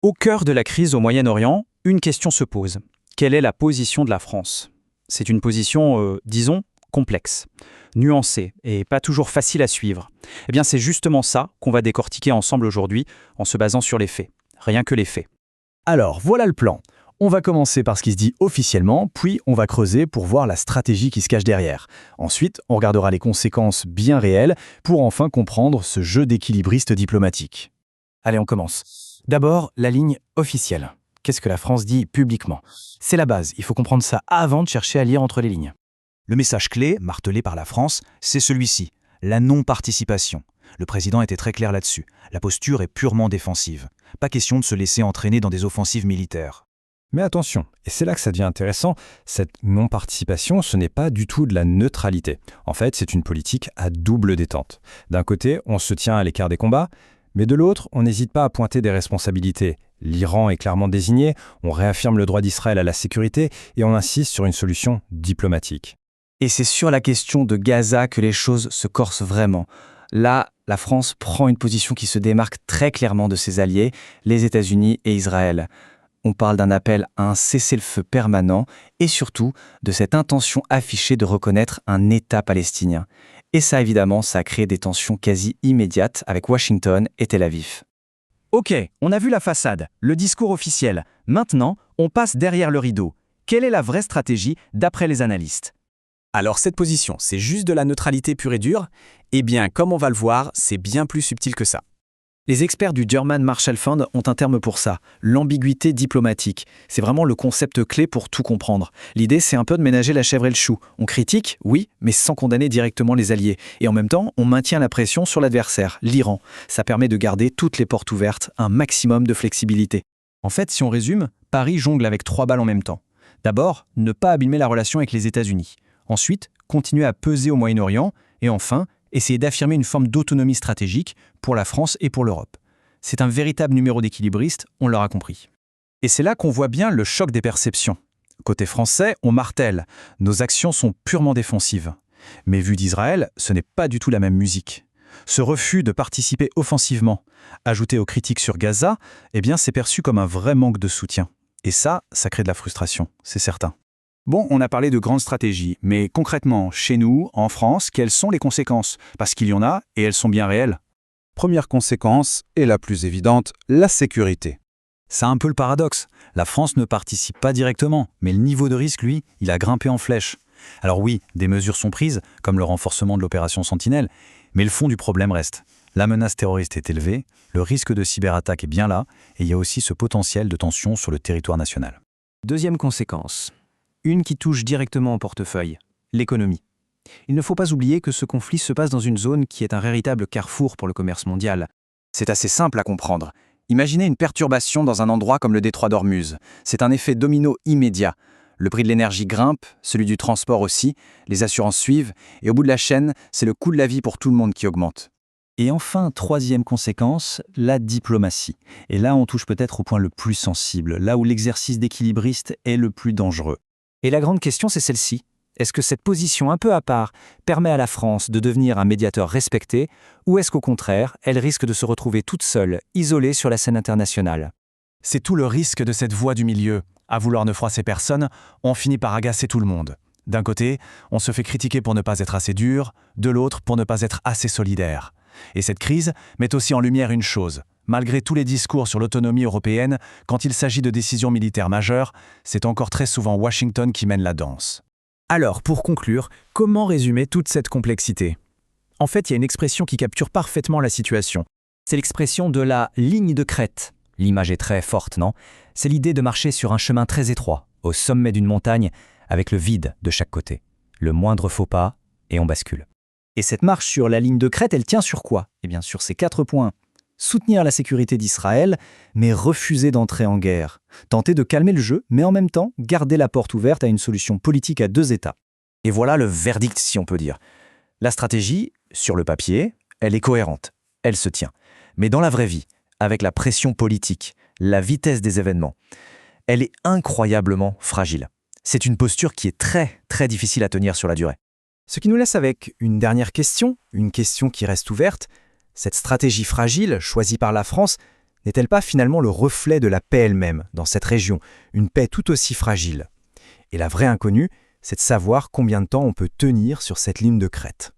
Au cœur de la crise au Moyen-Orient, une question se pose. Quelle est la position de la France? C'est une position, disons, complexe, nuancée et pas toujours facile à suivre. Eh bien, c'est justement ça qu'on va décortiquer ensemble aujourd'hui en se basant sur les faits. Rien que les faits. Alors, voilà le plan. On va commencer par ce qui se dit officiellement, puis on va creuser pour voir la stratégie qui se cache derrière. Ensuite, on regardera les conséquences bien réelles pour enfin comprendre ce jeu d'équilibriste diplomatique. Allez, on commence. D'abord, la ligne officielle. Qu'est-ce que la France dit publiquement? C'est la base, il faut comprendre ça avant de chercher à lire entre les lignes. Le message clé, martelé par la France, c'est celui-ci, la non-participation. Le président était très clair là-dessus. La posture est purement défensive. Pas question de se laisser entraîner dans des offensives militaires. Mais attention, et c'est là que ça devient intéressant, cette non-participation, ce n'est pas du tout de la neutralité. En fait, c'est une politique à double détente. D'un côté, on se tient à l'écart des combats, mais de l'autre, on n'hésite pas à pointer des responsabilités. L'Iran est clairement désigné, on réaffirme le droit d'Israël à la sécurité et on insiste sur une solution diplomatique. Et c'est sur la question de Gaza que les choses se corsent vraiment. Là, la France prend une position qui se démarque très clairement de ses alliés, les États-Unis et Israël. On parle d'un appel à un cessez-le-feu permanent et surtout de cette intention affichée de reconnaître un État palestinien. Et ça, évidemment, ça a créé des tensions quasi immédiates avec Washington et Tel Aviv. Ok, on a vu la façade, le discours officiel. Maintenant, on passe derrière le rideau. Quelle est la vraie stratégie d'après les analystes? Alors cette position, c'est juste de la neutralité pure et dure? Eh bien, comme on va le voir, c'est bien plus subtil que ça. Les experts du German Marshall Fund ont un terme pour ça, l'ambiguïté diplomatique. C'est vraiment le concept clé pour tout comprendre. L'idée, c'est un peu de ménager la chèvre et le chou. On critique, oui, mais sans condamner directement les alliés. Et en même temps, on maintient la pression sur l'adversaire, l'Iran. Ça permet de garder toutes les portes ouvertes, un maximum de flexibilité. En fait, si on résume, Paris jongle avec 3 balles en même temps. D'abord, ne pas abîmer la relation avec les États-Unis. Ensuite, continuer à peser au Moyen-Orient. Et enfin, essayer d'affirmer une forme d'autonomie stratégique pour la France et pour l'Europe. C'est un véritable numéro d'équilibriste, on l'aura compris. Et c'est là qu'on voit bien le choc des perceptions. Côté français, on martèle. Nos actions sont purement défensives. Mais vu d'Israël, ce n'est pas du tout la même musique. Ce refus de participer offensivement, ajouté aux critiques sur Gaza, eh bien c'est perçu comme un vrai manque de soutien. Et ça crée de la frustration, c'est certain. Bon, on a parlé de grandes stratégies, mais concrètement, chez nous, en France, quelles sont les conséquences? Parce qu'il y en a, et elles sont bien réelles. Première conséquence, et la plus évidente, la sécurité. C'est un peu le paradoxe. La France ne participe pas directement, mais le niveau de risque, lui, il a grimpé en flèche. Alors oui, des mesures sont prises, comme le renforcement de l'opération Sentinelle, mais le fond du problème reste. La menace terroriste est élevée, le risque de cyberattaque est bien là, et il y a aussi ce potentiel de tension sur le territoire national. Deuxième conséquence. Une qui touche directement au portefeuille, l'économie. Il ne faut pas oublier que ce conflit se passe dans une zone qui est un véritable carrefour pour le commerce mondial. C'est assez simple à comprendre. Imaginez une perturbation dans un endroit comme le détroit d'Ormuz. C'est un effet domino immédiat. Le prix de l'énergie grimpe, celui du transport aussi, les assurances suivent, et au bout de la chaîne, c'est le coût de la vie pour tout le monde qui augmente. Et enfin, troisième conséquence, la diplomatie. Et là, on touche peut-être au point le plus sensible, là où l'exercice d'équilibriste est le plus dangereux. Et la grande question, c'est celle-ci. Est-ce que cette position un peu à part permet à la France de devenir un médiateur respecté, ou est-ce qu'au contraire, elle risque de se retrouver toute seule, isolée sur la scène internationale? C'est tout le risque de cette voie du milieu. À vouloir ne froisser personne, on finit par agacer tout le monde. D'un côté, on se fait critiquer pour ne pas être assez dur, de l'autre pour ne pas être assez solidaire. Et cette crise met aussi en lumière une chose. Malgré tous les discours sur l'autonomie européenne, quand il s'agit de décisions militaires majeures, c'est encore très souvent Washington qui mène la danse. Alors, pour conclure, comment résumer toute cette complexité? En fait, il y a une expression qui capture parfaitement la situation. C'est l'expression de la ligne de crête. L'image est très forte, non? C'est l'idée de marcher sur un chemin très étroit, au sommet d'une montagne, avec le vide de chaque côté. Le moindre faux pas, et on bascule. Et cette marche sur la ligne de crête, elle tient sur quoi? Eh bien, sur ces 4 points. Soutenir la sécurité d'Israël, mais refuser d'entrer en guerre. Tenter de calmer le jeu, mais en même temps, garder la porte ouverte à une solution politique à 2 États. Et voilà le verdict, si on peut dire. La stratégie, sur le papier, elle est cohérente, elle se tient. Mais dans la vraie vie, avec la pression politique, la vitesse des événements, elle est incroyablement fragile. C'est une posture qui est très, très difficile à tenir sur la durée. Ce qui nous laisse avec une dernière question, une question qui reste ouverte. Cette stratégie fragile, choisie par la France, n'est-elle pas finalement le reflet de la paix elle-même dans cette région, une paix tout aussi fragile? Et la vraie inconnue, c'est de savoir combien de temps on peut tenir sur cette ligne de crête.